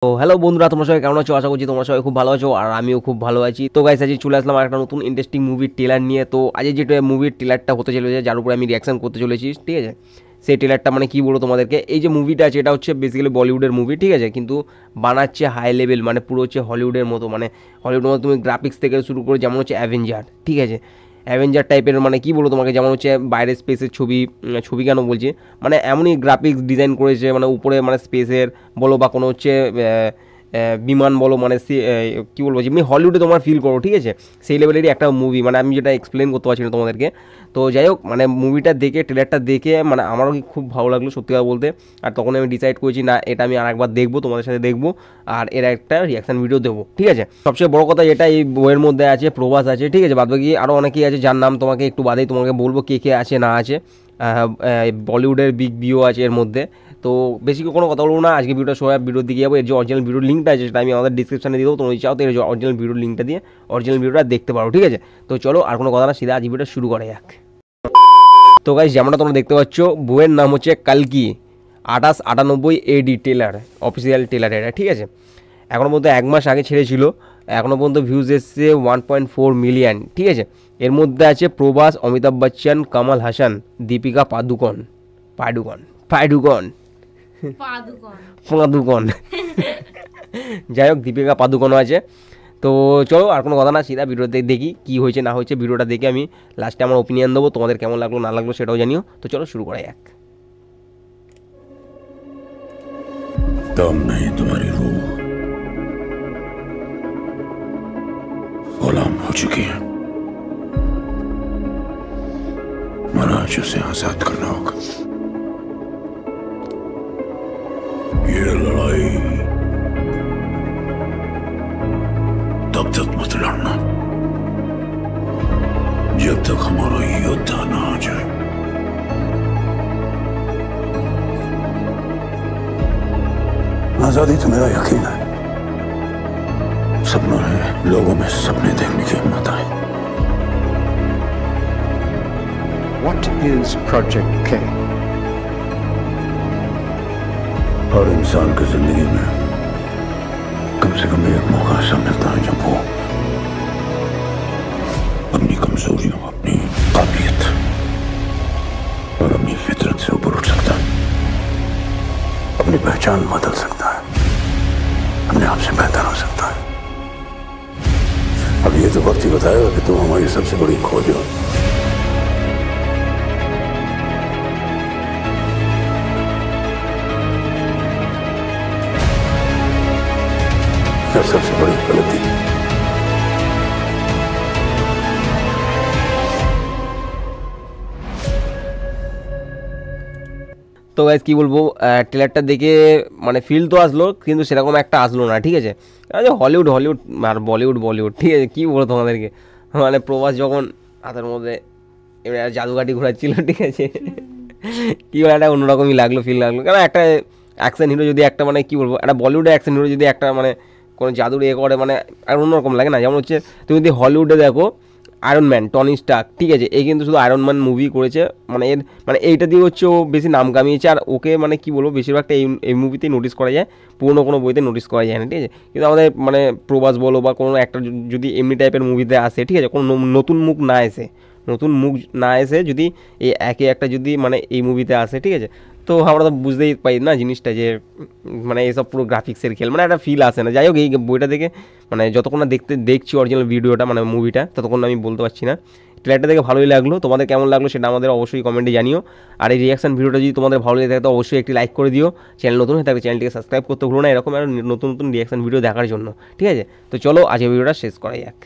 তো হ্যালো বন্ধুরা, তোমরা সবাই কেমন আছো? আশা করছি তোমরা সবাই খুব ভালো আছো আর আমিও খুব ভালো আছি। তো গাইস, আজকে চলে আসলাম একটা নতুন ইন্টারেস্টিং মুভির ট্রেলার নিয়ে। তো আজকে যেটা মুভির ট্রেলারটা হতে চলেছে, যার উপরে আমি রিয়াকশন করতে চলেছি, ঠিক আছে? সেই ট্রেলারটা মানে কী বলবো তোমাদেরকে, এই যে মুভিটা আছে এটা হচ্ছে বেসিক্যালি বলিউডের মুভি, ঠিক আছে? কিন্তু বানাচ্ছে হাই লেভেল, মানে পুরো হচ্ছে হলিউডের মতো, মানে হলিউডের মতো তুমি গ্রাফিক্স থেকে শুরু করে যেমন হচ্ছে অ্যাভেঞ্জার, ঠিক আছে? অ্যাভেঞ্জার টাইপের, মানে কী বলবো তোমাকে, যেমন হচ্ছে বাইরের স্পেসের ছবি কেন বলছি, মানে এমনই গ্রাফিক্স ডিজাইন করেছে, মানে উপরে মানে স্পেসের বলো বা কোনো হচ্ছে বিমান বলো, মানে কী বলবো, যেমনি হলিউডে তোমার ফিল করো, ঠিক আছে? সেই লেভেলেরই একটা মুভি, মানে আমি যেটা এক্সপ্লেন করতে পারছি না তোমাদেরকে। তো যাই হোক, মানে মুভিটা দেখে, ট্রেলারটা দেখে মানে আমারও খুব ভালো লাগলো সত্যি কথা বলতে। আর তখন আমি ডিসাইড করেছি না, এটা আমি আরেকবার দেখবো, তোমাদের সাথে দেখবো আর এর একটা রিয়াকশান ভিডিও দেবো, ঠিক আছে? সবচেয়ে বড় কথা যেটা, এই বইয়ের মধ্যে আছে প্রভাস আছে, ঠিক আছে? বাদবাকি আরও অনেকেই আছে, যার নাম তোমাকে একটু বাদেই তোমাকে বলবো কে কে আছে না আছে। বলিউডের বিগ বিও আছে এর মধ্যে। তো বেশি কোনো কথা বলবো না, আজকে ভিডিওটা সবাই ভিডিওর দিকে যাবো। এর যে অরিজিনাল ভিডিওর লিঙ্কটা আছে সেটা আমি আমাদের ডিসক্রিপশনে দিয়ে দেবো, তোমরা যদি চাও তো এর অরিজিনাল ভিডিওর লিঙ্কটা দিয়ে অরিজিনাল ভিডিওটা দেখতে পারো, ঠিক আছে? তো চলো আর কোনো কথা না, সিধা আজ ভিডিওটা শুরু করা যাক। তো গাইস, যেমনটা তোমরা দেখতে পাচ্ছ, বইয়ের নাম হচ্ছে কালকি 2898 AD টেলার, অফিসিয়াল টেলার এটা, ঠিক আছে? এখনও পর্যন্ত 1 মাস আগে ছেড়েছিল, এখনও পর্যন্ত ভিউজ এসছে 1.4 মিলিয়ন, ঠিক আছে? এর মধ্যে আছে প্রভাস, অমিতাভ বচ্চন, কামাল হাসান, দীপিকা পাদুকন যাই হোক, দীপিকা পাদুকনও আছে। তো চলো আর কোনো কথা না, সিধা ভিডিওতে দেখি কী হয়েছে না হয়েছে। ভিডিওটা দেখে আমি লাস্টে আমার ওপিনিয়ন দেবো, তোমাদের কেমন লাগলো না লাগলো সেটাও জানিও। তো চলো শুরু করা যাক। दम नहीं तुम्हारी रूह गुलाम हो चुकी है, मगर आज उसे आजाद करना होगा। ये लड़ाई तब तक मत लड़ना जब तक हमारा योद्धा ना आ जाए। आजादी तो मेरा यकीन है, सपना है लोगों में सपने देखने की हिम्मत आए। What is Project K? हर इंसान की जिंदगी में कम से कम एक मौका ऐसा मिलता है जब वो अपनी कमजोरियों, अपनी काबिलियत और अपनी फितरत से ऊपर उठ सकता है, अपनी पहचान बदल सकता है, अपने आप से बेहतर हो सकता है। अब ये तो वक्त ही बताएगा कि तुम हमारी सबसे बड़ी खोज हो। सबसे बड़ी गलती তো গাইজ কী বলবো, ট্রেলারটা দেখে মানে ফিল তো আসলো, কিন্তু সেরকম একটা আসলো না, ঠিক আছে? হলিউড হলিউড আর বলিউড, ঠিক আছে? কী বলো তোমাদেরকে, মানে প্রভাস যখন হাতের মধ্যে এবার জাদুকাঠি ঘোরাচ্ছিল, ঠিক আছে? কী বলে, একটা অন্যরকমই লাগলো, ফিল লাগলো। কারণ একটা অ্যাকশন হিরো যদি একটা, মানে কী বলবো, একটা বলিউডের অ্যাকশন হিরো যদি একটা মানে কোনো জাদুর করে, মানে আর অন্যরকম লাগে না? যেমন হচ্ছে তুমি যদি হলিউডে দেখো আয়রন ম্যান, টনি স্টার্ক, ঠিক আছে? এই কিন্তু শুধু আয়রন ম্যান মুভি করেছে, মানে এর মানে এইটা দিয়ে হচ্ছে ও বেশি নাম কামিয়েছে। আর ওকে মানে কী বলবো, বেশিরভাগটা এই মুভিতেই নোটিস করা যায়, পুরোনো কোনো বইতে নোটিস করা যায় না, ঠিক আছে? কিন্তু আমাদের মানে প্রভাস বলো বা কোনো একটা যদি এমনি টাইপের মুভিতে আসে, ঠিক আছে? কোনো নতুন মুখ না এসে যদি এই একে একটা যদি মানে এই মুভিতে আসে, ঠিক আছে? তো আমরা তো বুঝতেই পারি না জিনিসটা, যে মানে এইসব পুরো গ্রাফিক্সের খেল, মানে একটা ফিল আসে না। যাই হোক, এই বইটা দেখে মানে যতক্ষণ না দেখছি অরিজিনাল ভিডিওটা, মানে মুভিটা, ততক্ষণ আমি বলতে পারছি না। ট্রেলারটা দেখে ভালোই লাগলো, তোমাদের কেমন লাগলো সেটা আমাদের অবশ্যই কমেন্টে জানিও। আর এই রিয়াকশন ভিডিওটা যদি তোমাদের ভালো লেগে থাকে তো অবশ্যই একটি লাইক করে দিও। চ্যানেল নতুন হয়ে থাকলে চ্যানেলটিকে সাবস্ক্রাইব করতে ভুলো না, এরকম আরও নতুন রিয়াকশন ভিডিও দেখার জন্য, ঠিক আছে? তো চলো আজকে ভিডিওটা শেষ করা যাক।